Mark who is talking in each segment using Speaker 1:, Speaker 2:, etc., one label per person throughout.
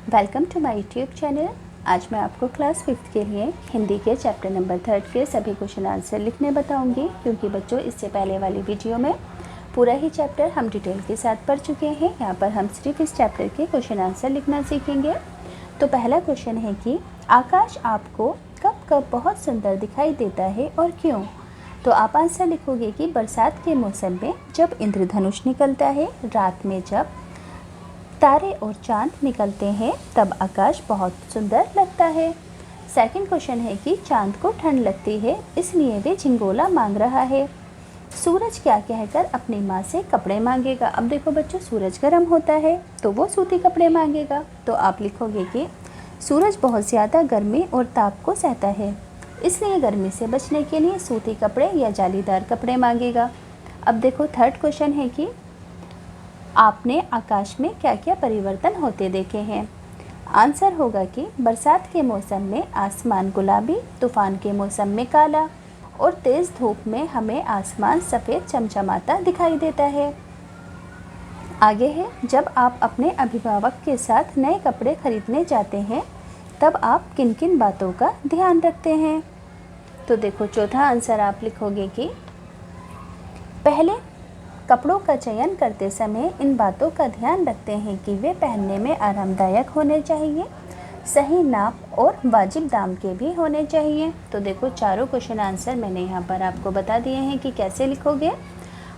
Speaker 1: Welcome to my YouTube channel. आज मैं आपको क्लास 5th के लिए हिंदी के चैप्टर नंबर 3 के सभी क्वेश्चन आंसर लिखने बताऊंगी, क्योंकि बच्चों इससे पहले वाली वीडियो में पूरा ही चैप्टर हम डिटेल के साथ पढ़ चुके हैं। यहाँ पर हम सिर्फ इस चैप्टर के क्वेश्चन आंसर लिखना सीखेंगे। तो पहला क्वेश्चन है कि आकाश आपको कब कब बहुत सुंदर दिखाई देता है और क्यों? तो आप आंसर लिखोगे कि बरसात के मौसम में जब इंद्रधनुष निकलता है, रात में जब तारे और चांद निकलते हैं तब आकाश बहुत सुंदर लगता है। सेकंड क्वेश्चन है कि चांद को ठंड लगती है, इसलिए वे झिंगोला मांग रहा है। सूरज क्या कहकर अपनी माँ से कपड़े मांगेगा? अब देखो बच्चों, सूरज गर्म होता है तो वो सूती कपड़े मांगेगा। तो आप लिखोगे कि सूरज बहुत ज़्यादा गर्मी और ताप को सहता है, इसलिए गर्मी से बचने के लिए सूती कपड़े या जालीदार कपड़े मांगेगा। अब देखो थर्ड क्वेश्चन है कि आपने आकाश में क्या क्या परिवर्तन होते देखे हैं? आंसर होगा कि बरसात के मौसम में आसमान गुलाबी, तूफान के मौसम में काला और तेज़ धूप में हमें आसमान सफ़ेद चमचमाता दिखाई देता है। आगे है, जब आप अपने अभिभावक के साथ नए कपड़े खरीदने जाते हैं तब आप किन किन बातों का ध्यान रखते हैं? तो देखो चौथा आंसर आप लिखोगे कि पहले कपड़ों का चयन करते समय इन बातों का ध्यान रखते हैं कि वे पहनने में आरामदायक होने चाहिए, सही नाप और वाजिब दाम के भी होने चाहिए। तो देखो चारों क्वेश्चन आंसर मैंने यहाँ पर आपको बता दिए हैं कि कैसे लिखोगे।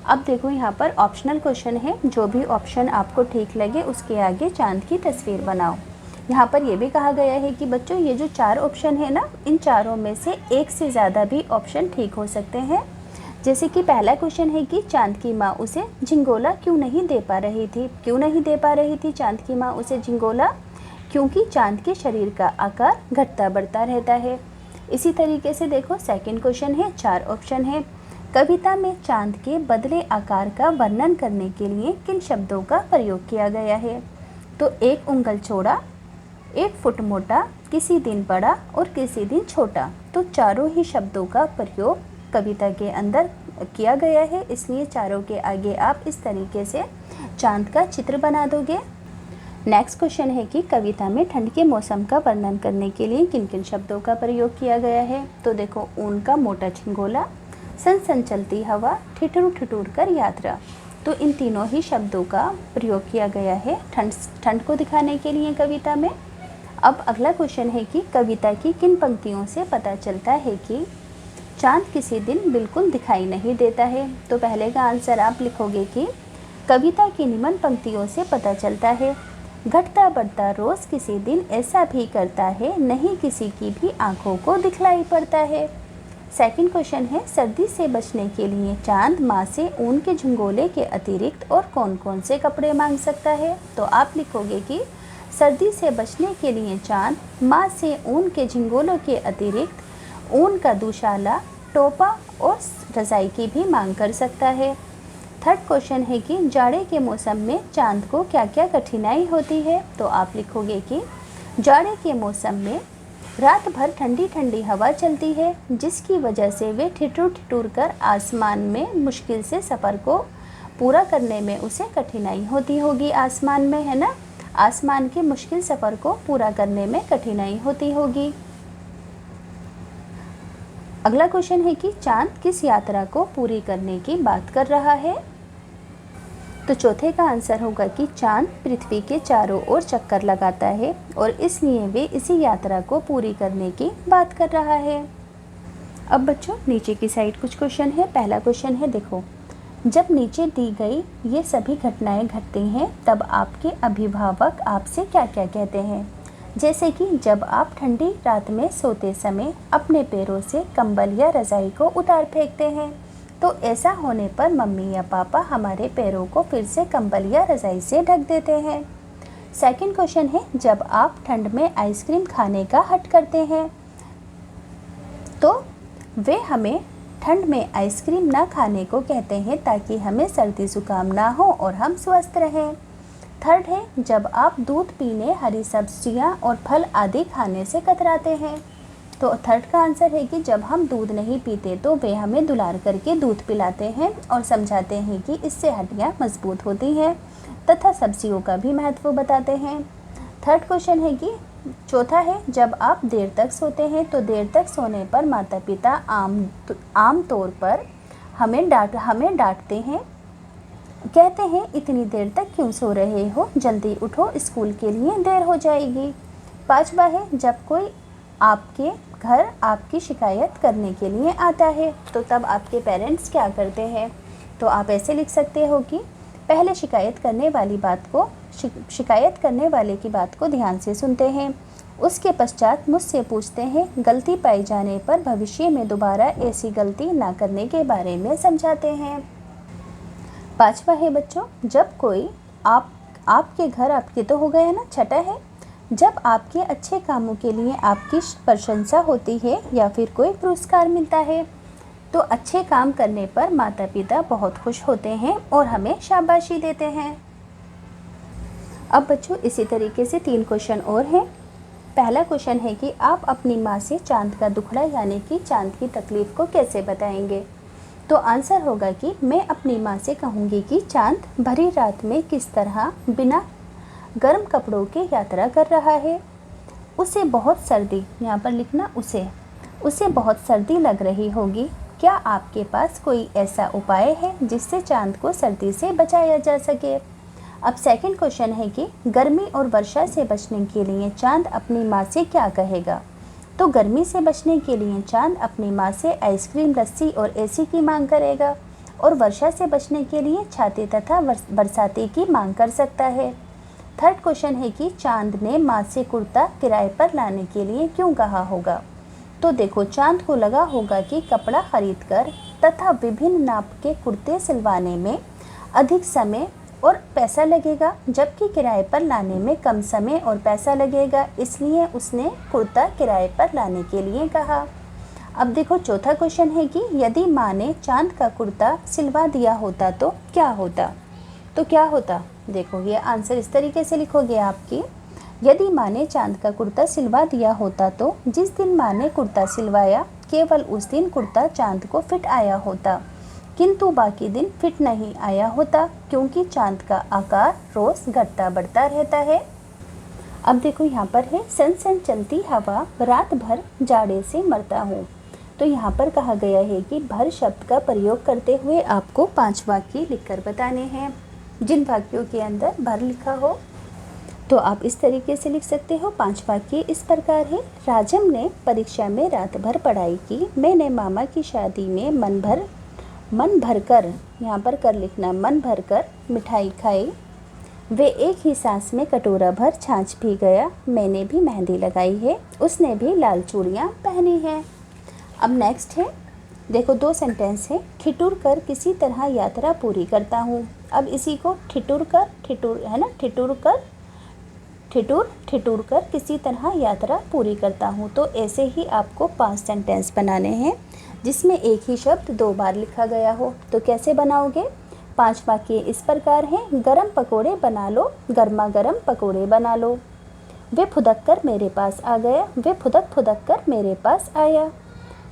Speaker 1: अब देखो यहाँ पर ऑप्शनल क्वेश्चन है, जो भी ऑप्शन आपको ठीक लगे उसके आगे चांद की तस्वीर बनाओ। यहाँ पर यह भी कहा गया है कि बच्चों ये जो 4 ऑप्शन है ना, इन चारों में से एक से ज़्यादा भी ऑप्शन ठीक हो सकते हैं। जैसे कि पहला क्वेश्चन है कि चांद की माँ उसे झिंगोला क्यों नहीं दे पा रही थी? क्यों नहीं दे पा रही थी चांद की माँ उसे झिंगोला? क्योंकि चांद के शरीर का आकार घटता बढ़ता रहता है। इसी तरीके से देखो सेकंड क्वेश्चन है, 4 ऑप्शन है। कविता में चांद के बदले आकार का वर्णन करने के लिए किन शब्दों का प्रयोग किया गया है? तो 1 उंगल चौड़ा, 1 फुट मोटा, किसी दिन बड़ा और किसी दिन छोटा। तो चारों ही शब्दों का प्रयोग कविता के अंदर किया गया है, इसलिए चारों के आगे आप इस तरीके से चांद का चित्र बना दोगे। नेक्स्ट क्वेश्चन है कि कविता में ठंड के मौसम का वर्णन करने के लिए किन किन शब्दों का प्रयोग किया गया है? तो देखो ऊन का मोटा झिंगोला, सन सन चलती हवा, ठिठुर ठिठुर कर यात्रा। तो इन तीनों ही शब्दों का प्रयोग किया गया है ठंड को दिखाने के लिए कविता में। अब अगला क्वेश्चन है कि कविता की किन पंक्तियों से पता चलता है कि चांद किसी दिन बिल्कुल दिखाई नहीं देता है? तो पहले का आंसर आप लिखोगे कि कविता की निम्न पंक्तियों से पता चलता है, घटता बढ़ता रोज़ किसी दिन ऐसा भी करता है, नहीं किसी की भी आंखों को दिखलाई पड़ता है। सेकंड क्वेश्चन है, सर्दी से बचने के लिए चांद माँ से ऊन के झंगोले के अतिरिक्त और कौन कौन से कपड़े मांग सकता है? तो आप लिखोगे कि सर्दी से बचने के लिए चांद माँ से ऊन के झंगोलों के अतिरिक्त ऊन का दुशाला, टोपा और रज़ाई की भी मांग कर सकता है। थर्ड क्वेश्चन है कि जाड़े के मौसम में चांद को क्या क्या कठिनाई होती है? तो आप लिखोगे कि जाड़े के मौसम में रात भर ठंडी ठंडी हवा चलती है, जिसकी वजह से वे ठिठुर ठिठुर कर आसमान में मुश्किल से सफ़र को पूरा करने में उसे कठिनाई होती होगी। आसमान में है ना, आसमान के मुश्किल सफ़र को पूरा करने में कठिनाई होती होगी। अगला क्वेश्चन है कि चांद किस यात्रा को पूरी करने की बात कर रहा है? तो चौथे का आंसर होगा कि चांद पृथ्वी के चारों ओर चक्कर लगाता है और इसलिए वे इसी यात्रा को पूरी करने की बात कर रहा है। अब बच्चों नीचे की साइड कुछ क्वेश्चन है। पहला क्वेश्चन है, देखो जब नीचे दी गई ये सभी घटनाएं घटती हैं तब आपके अभिभावक आपसे क्या क्या कहते हैं? जैसे कि जब आप ठंडी रात में सोते समय अपने पैरों से कंबल या रज़ाई को उतार फेंकते हैं, तो ऐसा होने पर मम्मी या पापा हमारे पैरों को फिर से कंबल या रज़ाई से ढक देते हैं। सेकंड क्वेश्चन है, जब आप ठंड में आइसक्रीम खाने का हट करते हैं तो वे हमें ठंड में आइसक्रीम ना खाने को कहते हैं ताकि हमें सर्दी जुकाम ना हो और हम स्वस्थ रहें। थर्ड है, जब आप दूध पीने, हरी सब्जियां और फल आदि खाने से कतराते हैं। तो थर्ड का आंसर है कि जब हम दूध नहीं पीते तो वे हमें दुलार करके दूध पिलाते हैं और समझाते हैं कि इससे हड्डियां मजबूत होती हैं तथा सब्जियों का भी महत्व बताते हैं। थर्ड क्वेश्चन है कि चौथा है, जब आप देर तक सोते हैं तो देर तक सोने पर माता पिता आम तौर पर हमें डांटते हैं, कहते हैं इतनी देर तक क्यों सो रहे हो, जल्दी उठो, स्कूल के लिए देर हो जाएगी। पांचवा है, जब कोई आपके घर आपकी शिकायत करने के लिए आता है तो तब आपके पेरेंट्स क्या करते हैं। तो आप ऐसे लिख सकते हो कि पहले शिकायत करने वाले की बात को ध्यान से सुनते हैं, उसके पश्चात मुझसे पूछते हैं, गलती पाई जाने पर भविष्य में दोबारा ऐसी गलती ना करने के बारे में समझाते हैं। पांचवा है बच्चों, जब कोई आपके घर, आपके तो हो गया ना, छठा है, जब आपके अच्छे कामों के लिए आपकी प्रशंसा होती है या फिर कोई पुरस्कार मिलता है तो अच्छे काम करने पर माता पिता बहुत खुश होते हैं और हमें शाबाशी देते हैं। अब बच्चों इसी तरीके से 3 क्वेश्चन और हैं। पहला क्वेश्चन है कि आप अपनी माँ से चांद का दुखड़ा यानी कि चांद की तकलीफ़ को कैसे बताएंगे। तो आंसर होगा कि मैं अपनी माँ से कहूँगी कि चांद भरी रात में किस तरह बिना गर्म कपड़ों के यात्रा कर रहा है, उसे बहुत सर्दी, यहाँ पर लिखना उसे बहुत सर्दी लग रही होगी। क्या आपके पास कोई ऐसा उपाय है जिससे चांद को सर्दी से बचाया जा सके। अब सेकंड क्वेश्चन है कि गर्मी और वर्षा से बचने के लिए चांद अपनी माँ से क्या कहेगा। तो गर्मी से बचने के लिए चांद अपनी माँ से आइसक्रीम, लस्सी और एसी की मांग करेगा और वर्षा से बचने के लिए छाते तथा बरसाती की मांग कर सकता है। थर्ड क्वेश्चन है कि चांद ने माँ से कुर्ता किराए पर लाने के लिए क्यों कहा होगा। तो देखो, चांद को लगा होगा कि कपड़ा खरीदकर तथा विभिन्न नाप के कुर्ते सिलवाने में अधिक समय और पैसा लगेगा, जबकि किराए पर लाने में कम समय और पैसा लगेगा, इसलिए उसने कुर्ता किराए पर लाने के लिए कहा। अब देखो चौथा क्वेश्चन है कि यदि माँ ने चांद का कुर्ता सिलवा दिया होता तो क्या होता। तो क्या होता, देखो ये आंसर इस तरीके से लिखोगे आपकी, यदि माँ ने चांद का कुर्ता सिलवा दिया होता तो जिस दिन माँ ने कुर्ता सिलवाया केवल उस दिन कुर्ता चांद को फिट आया होता, किंतु बाकी दिन फिट नहीं आया होता, क्योंकि चांद का आकार रोज़ घटता बढ़ता रहता है। अब देखो यहाँ पर है, सन सन चलती हवा रात भर जाड़े से मरता हूँ। तो यहाँ पर कहा गया है कि भर शब्द का प्रयोग करते हुए आपको 5 वाक्य लिखकर बताने हैं, जिन वाक्यों के अंदर भर लिखा हो। तो आप इस तरीके से लिख सकते हो। 5 वाक्य इस प्रकार है, राजम ने परीक्षा में रात भर पढ़ाई की, मैंने मामा की शादी में मन भर कर, यहाँ पर कर लिखना, मन भर कर मिठाई खाई, वे एक ही सांस में कटोरा भर छाछ पी गया, मैंने भी मेहंदी लगाई है, उसने भी लाल चूड़ियाँ पहनी हैं। अब नेक्स्ट है, देखो 2 सेंटेंस है, ठिठुर कर किसी तरह यात्रा पूरी करता हूँ। अब इसी को ठिठुर है ना, ठिठुर कर किसी तरह यात्रा पूरी करता हूँ। तो ऐसे ही आपको 5 सेंटेंस बनाने हैं जिसमें एक ही शब्द 2 बार लिखा गया हो। तो कैसे बनाओगे। 5 वाक्य इस प्रकार हैं, गरम पकोड़े बना लो, गर्मा गर्म पकोड़े बना लो, वे फुदक कर मेरे पास आ गया, वे फुदक कर मेरे पास आया,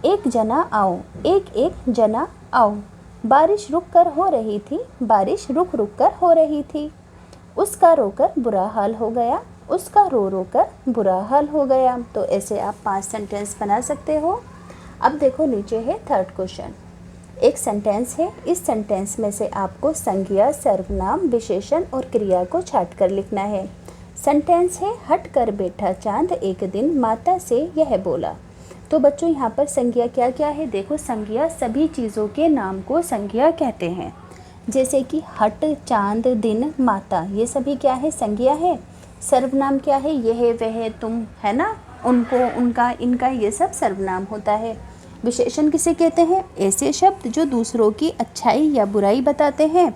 Speaker 1: एक जना आओ, एक जना आओ, बारिश रुक कर हो रही थी, बारिश रुक कर हो रही थी, उसका रोकर बुरा हाल हो गया, उसका रो कर बुरा हाल हो गया। तो ऐसे आप 5 सेंटेंस बना सकते हो। अब देखो नीचे है थर्ड क्वेश्चन, एक सेंटेंस है, इस सेंटेंस में से आपको संज्ञा, सर्वनाम, विशेषण और क्रिया को छाट कर लिखना है। सेंटेंस है, हट कर बैठा चांद एक दिन माता से यह बोला। तो बच्चों यहाँ पर संज्ञा क्या क्या है। देखो, संज्ञा सभी चीज़ों के नाम को संज्ञा कहते हैं, जैसे कि हट, चांद, दिन, माता, ये सभी क्या है, संज्ञा है। सर्वनाम क्या है, यह, वह, तुम, है ना, उनको, उनका, इनका, ये सब सर्वनाम होता है। विशेषण किसे कहते हैं, ऐसे शब्द जो दूसरों की अच्छाई या बुराई बताते हैं,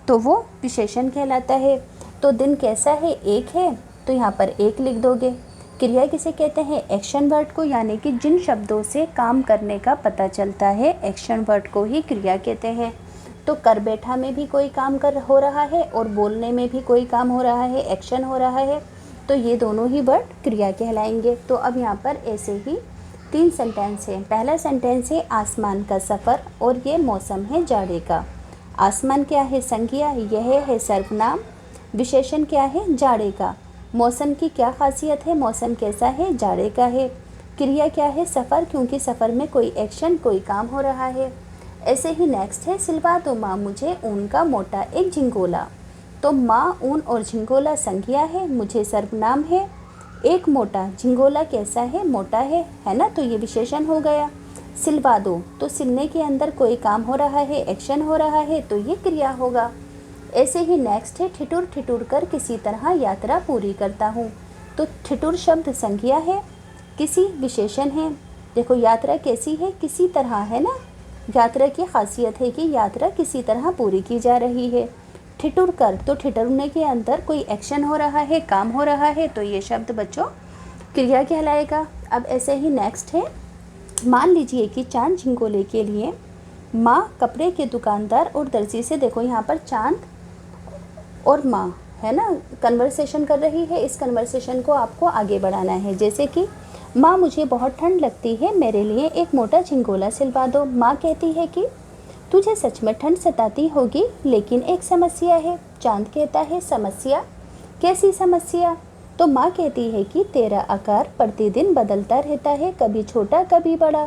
Speaker 1: तो वो विशेषण कहलाता है। तो दिन कैसा है, एक है, तो यहाँ पर एक लिख दोगे। क्रिया किसे कहते हैं, एक्शन वर्ड को, यानी कि जिन शब्दों से काम करने का पता चलता है, एक्शन वर्ड को ही क्रिया कहते हैं। तो कर बैठा में भी कोई काम हो रहा है और बोलने में भी कोई काम हो रहा है, एक्शन हो रहा है, तो ये दोनों ही वर्ड क्रिया कहलाएंगे। तो अब यहाँ पर ऐसे ही 3 सेंटेंस है। पहला सेंटेंस है, आसमान का सफ़र, और ये मौसम है जाड़े का। आसमान क्या है, संज्ञा, यह है सर्वनाम, विशेषण क्या है, जाड़े का। मौसम की क्या खासियत है, मौसम कैसा है, जाड़े का है। क्रिया क्या है, सफ़र, क्योंकि सफ़र में कोई एक्शन, कोई काम हो रहा है। ऐसे ही नेक्स्ट है, सिलवा दो माँ मुझे ऊन का मोटा एक झिंगोला। तो माँ, ऊन और झिंगोला संज्ञा है, मुझे सर्वनाम है। एक मोटा झिंगोला कैसा है, मोटा है ना, तो ये विशेषण हो गया। सिलवा दो, तो सिलने के अंदर कोई काम हो रहा है, एक्शन हो रहा है, तो ये क्रिया होगा। ऐसे ही नेक्स्ट है, ठिठुर ठिठुर कर किसी तरह यात्रा पूरी करता हूँ। तो ठिठुर शब्द संज्ञा है, किसी विशेषण है। देखो यात्रा कैसी है, किसी तरह है ना, यात्रा की खासियत है कि यात्रा किसी तरह पूरी की जा रही है। ठिठुर कर, तो ठिठुरने के अंदर कोई एक्शन हो रहा है, काम हो रहा है, तो ये शब्द बच्चों क्रिया कहलाएगा। अब ऐसे ही नेक्स्ट है, मान लीजिए कि चांद झिंगोले के लिए माँ कपड़े के दुकानदार और दर्जी से, देखो यहाँ पर चांद और माँ है ना कन्वर्सेशन कर रही है। इस कन्वर्सेशन को आपको आगे बढ़ाना है। जैसे कि माँ मुझे बहुत ठंड लगती है, मेरे लिए एक मोटा झिंगोला सिलवा दो। माँ कहती है कि तुझे सच में ठंड सताती होगी, लेकिन एक समस्या है। चांद कहता है समस्या, कैसी समस्या? तो माँ कहती है कि तेरा आकार प्रतिदिन बदलता रहता है, कभी छोटा कभी बड़ा,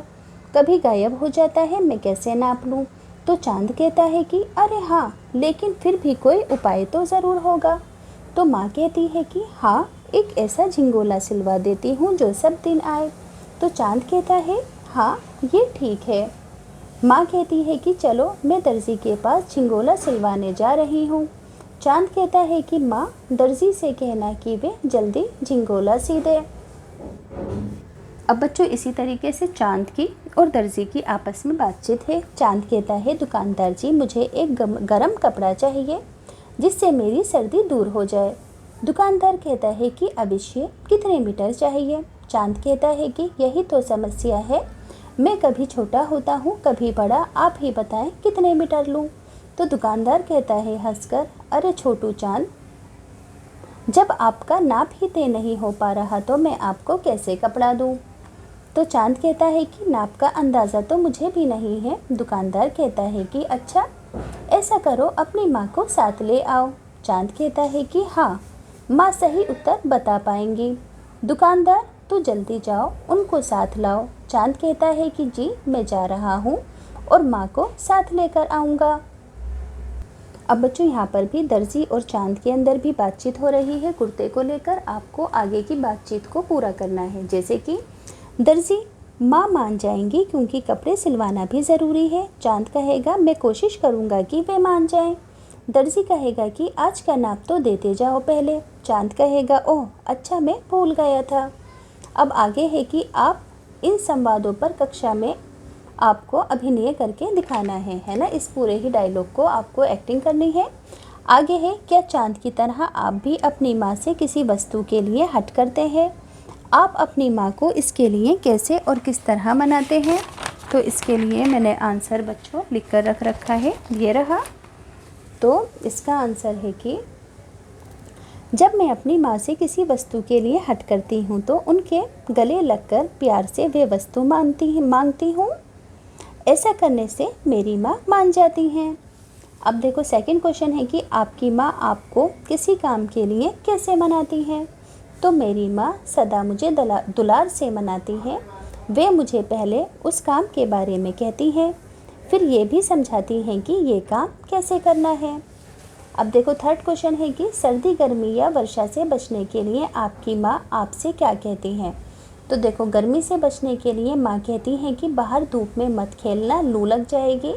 Speaker 1: कभी गायब हो जाता है, मैं कैसे नाप लूँ? तो चांद कहता है कि अरे हाँ, लेकिन फिर भी कोई उपाय तो ज़रूर होगा। तो माँ कहती है कि हाँ, एक ऐसा झिंगोला सिलवा देती हूँ जो सब दिन आए। तो चांद कहता है हाँ, ये ठीक है। माँ कहती है कि चलो मैं दर्जी के पास झिंगोला सिलवाने जा रही हूँ। चांद कहता है कि माँ, दर्जी से कहना कि वे जल्दी झिंगोला सी दे। अब बच्चों इसी तरीके से चांद की और दर्जी की आपस में बातचीत है। चांद कहता है दुकानदार जी, मुझे एक गरम कपड़ा चाहिए जिससे मेरी सर्दी दूर हो जाए। दुकानदार कहता है कि अवश्य, कितने मीटर चाहिए? चांद कहता है कि यही तो समस्या है, मैं कभी छोटा होता हूँ कभी बड़ा, आप ही बताएं कितने मीटर लूँ? तो दुकानदार कहता है हंसकर, अरे छोटू चांद, जब आपका नाप ही तय नहीं हो पा रहा तो मैं आपको कैसे कपड़ा दूँ? तो चांद कहता है कि नाप का अंदाज़ा तो मुझे भी नहीं है। दुकानदार कहता है कि अच्छा, ऐसा करो अपनी माँ को साथ ले आओ। चांद कहता है कि हाँ, माँ सही उत्तर बता पाएंगी। दुकानदार, तो जल्दी जाओ, उनको साथ लाओ। चांद कहता है कि जी मैं जा रहा हूँ और माँ को साथ लेकर आऊँगा। अब बच्चों यहाँ पर भी दर्जी और चांद के अंदर भी बातचीत हो रही है कुर्ते को लेकर। आपको आगे की बातचीत को पूरा करना है। जैसे कि दर्जी, माँ मान जाएंगी क्योंकि कपड़े सिलवाना भी ज़रूरी है। चांद कहेगा मैं कोशिश करूँगा कि वे मान जाएं। दर्जी कहेगा कि आज का नाप तो देते जाओ पहले। चांद कहेगा ओह अच्छा, मैं भूल गया था। अब आगे है कि आप इन संवादों पर कक्षा में आपको अभिनय करके दिखाना है ना। इस पूरे ही डायलॉग को आपको एक्टिंग करनी है। आगे है, क्या चांद की तरह आप भी अपनी माँ से किसी वस्तु के लिए हट करते हैं? आप अपनी माँ को इसके लिए कैसे और किस तरह मनाते हैं? तो इसके लिए मैंने आंसर बच्चों लिख कर रख रखा है, ये रहा। तो इसका आंसर है कि जब मैं अपनी माँ से किसी वस्तु के लिए हट करती हूँ तो उनके गले लगकर प्यार से वे वस्तु मांगती हूँ। ऐसा करने से मेरी माँ मान जाती हैं। अब देखो सेकंड क्वेश्चन है कि आपकी माँ आपको किसी काम के लिए कैसे मनाती हैं? तो मेरी माँ सदा मुझे दुलार से मनाती हैं। वे मुझे पहले उस काम के बारे में कहती हैं, फिर ये भी समझाती हैं कि ये काम कैसे करना है। अब देखो थर्ड क्वेश्चन है कि सर्दी गर्मी या वर्षा से बचने के लिए आपकी माँ आपसे क्या कहती हैं? तो देखो गर्मी से बचने के लिए माँ कहती हैं कि बाहर धूप में मत खेलना, लू लग जाएगी।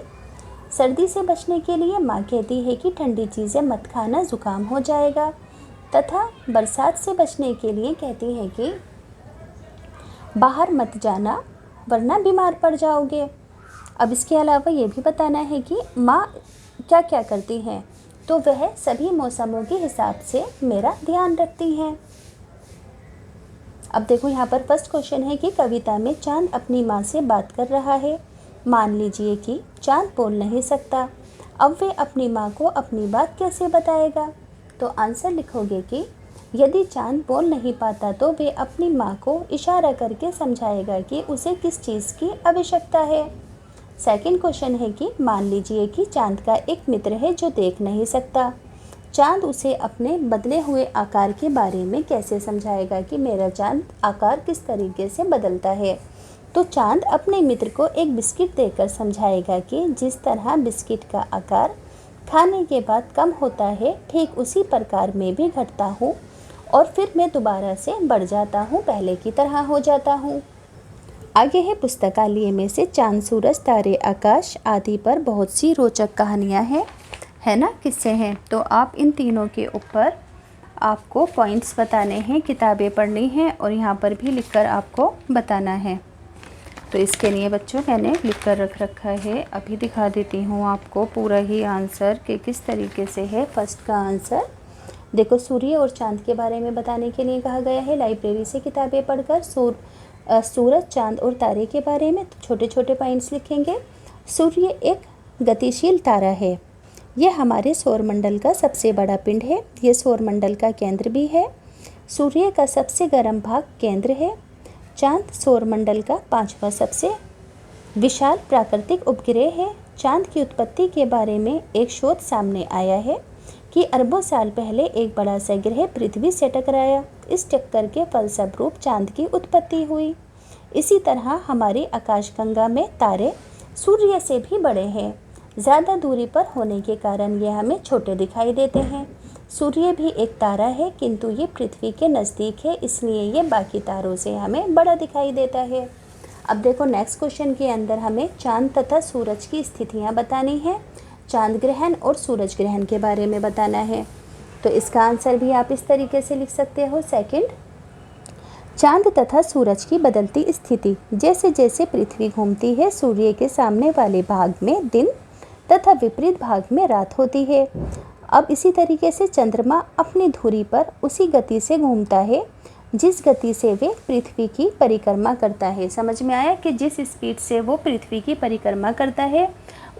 Speaker 1: सर्दी से बचने के लिए माँ कहती है कि ठंडी चीज़ें मत खाना, ज़ुकाम हो जाएगा। तथा बरसात से बचने के लिए कहती है कि बाहर मत जाना वरना बीमार पड़ जाओगे। अब इसके अलावा ये भी बताना है कि माँ क्या क्या करती हैं। तो वह सभी मौसमों के हिसाब से मेरा ध्यान रखती हैं। अब देखो यहाँ पर फर्स्ट क्वेश्चन है कि कविता में चांद अपनी माँ से बात कर रहा है। मान लीजिए कि चांद बोल नहीं सकता, अब वे अपनी माँ को अपनी बात कैसे बताएगा? तो आंसर लिखोगे कि यदि चांद बोल नहीं पाता तो वे अपनी माँ को इशारा करके समझाएगा कि उसे किस चीज़ की आवश्यकता है। सेकंड क्वेश्चन है कि मान लीजिए कि चांद का एक मित्र है जो देख नहीं सकता। चांद उसे अपने बदले हुए आकार के बारे में कैसे समझाएगा कि मेरा चांद आकार किस तरीके से बदलता है। तो चांद अपने मित्र को एक बिस्किट देकर समझाएगा कि जिस तरह बिस्किट का आकार खाने के बाद कम होता है, ठीक उसी प्रकार मैं भी घटता हूँ और फिर मैं दोबारा से बढ़ जाता हूँ, पहले की तरह हो जाता हूँ। आगे है पुस्तकालय में से चांद, सूरज, तारे, आकाश आदि पर बहुत सी रोचक कहानियाँ हैं, है ना, किस्से हैं। तो आप इन तीनों के ऊपर आपको पॉइंट्स बताने हैं, किताबें पढ़नी हैं और यहाँ पर भी लिखकर आपको बताना है। तो इसके लिए बच्चों मैंने लिख कर रख रखा है, अभी दिखा देती हूँ आपको पूरा ही आंसर कि किस तरीके से है। फर्स्ट का आंसर देखो, सूर्य और चांद के बारे में बताने के लिए कहा गया है। लाइब्रेरी से किताबें पढ़कर सूरज, चांद और तारे के बारे में छोटे छोटे पॉइंट्स लिखेंगे। सूर्य एक गतिशील तारा है। यह हमारे सौरमंडल का सबसे बड़ा पिंड है। यह सौरमंडल का केंद्र भी है। सूर्य का सबसे गर्म भाग केंद्र है। चांद सौरमंडल का 5वां सबसे विशाल प्राकृतिक उपग्रह है। चांद की उत्पत्ति के बारे में एक शोध सामने आया है कि अरबों साल पहले एक बड़ा सा ग्रह पृथ्वी से टकराया। इस टक्कर के फलस्वरूप चांद की उत्पत्ति हुई। इसी तरह हमारी आकाशगंगा में तारे सूर्य से भी बड़े हैं। ज़्यादा दूरी पर होने के कारण ये हमें छोटे दिखाई देते हैं। सूर्य भी एक तारा है, किंतु ये पृथ्वी के नज़दीक है, इसलिए ये बाकी तारों से हमें बड़ा दिखाई देता है। अब देखो नेक्स्ट क्वेश्चन के अंदर हमें चांद तथा सूरज की स्थितियाँ बतानी है। चांद ग्रहण और सूरज ग्रहण के बारे में बताना है। तो इसका आंसर भी आप इस तरीके से लिख सकते हो। सेकंड, चांद तथा सूरज की बदलती स्थिति। जैसे जैसे पृथ्वी घूमती है, सूर्य के सामने वाले भाग में दिन तथा विपरीत भाग में रात होती है। अब इसी तरीके से चंद्रमा अपनी धुरी पर उसी गति से घूमता है जिस गति से वे पृथ्वी की परिक्रमा करता है। समझ में आया कि जिस स्पीड से वो पृथ्वी की परिक्रमा करता है,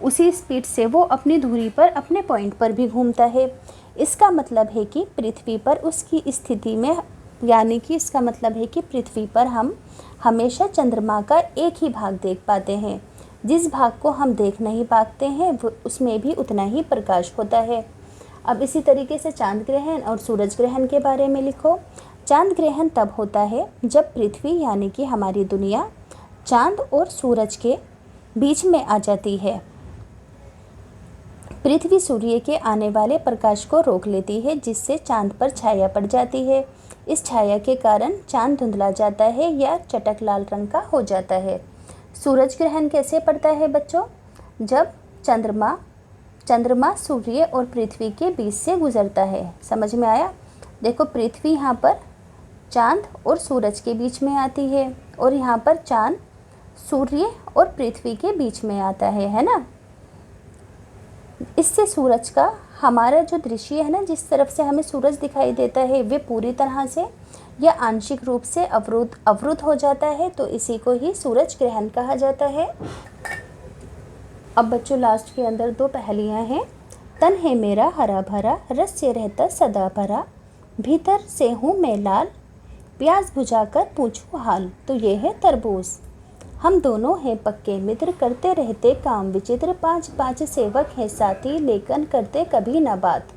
Speaker 1: उसी स्पीड से वो अपनी धुरी पर अपने पॉइंट पर भी घूमता है। इसका मतलब है कि पृथ्वी पर उसकी स्थिति में, यानी कि इसका मतलब है कि पृथ्वी पर हम हमेशा चंद्रमा का एक ही भाग देख पाते हैं। जिस भाग को हम देख नहीं पाते हैं उसमें भी उतना ही प्रकाश होता है। अब इसी तरीके से चांद ग्रहण और सूरज ग्रहण के बारे में लिखो। चांद ग्रहण तब होता है जब पृथ्वी यानी कि हमारी दुनिया चांद और सूरज के बीच में आ जाती है। पृथ्वी सूर्य के आने वाले प्रकाश को रोक लेती है, जिससे चांद पर छाया पड़ जाती है। इस छाया के कारण चांद धुंधला जाता है या चटक लाल रंग का हो जाता है। सूरज ग्रहण कैसे पड़ता है बच्चों? जब चंद्रमा सूर्य और पृथ्वी के बीच से गुजरता है। समझ में आया? देखो पृथ्वी यहाँ पर चांद और सूरज के बीच में आती है और यहाँ पर चांद सूर्य और पृथ्वी के बीच में आता है ना। इससे सूरज का हमारा जो दृश्य है ना, जिस तरफ से हमें सूरज दिखाई देता है, वे पूरी तरह से या आंशिक रूप से अवरुद्ध हो जाता है। तो इसी को ही सूरज ग्रहण कहा जाता है। अब बच्चों लास्ट के अंदर 2 पहेलियाँ हैं। तन है मेरा हरा भरा, रस से रहता सदा भरा, भीतर से हूँ मैं लाल, प्यास बुझाकर पूछूं हाल। तो ये है तरबूज। हम दोनों हैं पक्के मित्र, करते रहते काम विचित्र, 5 सेवक हैं साथी, लेकिन करते कभी ना बात।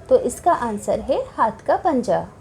Speaker 1: तो इसका आंसर है हाथ का पंजा।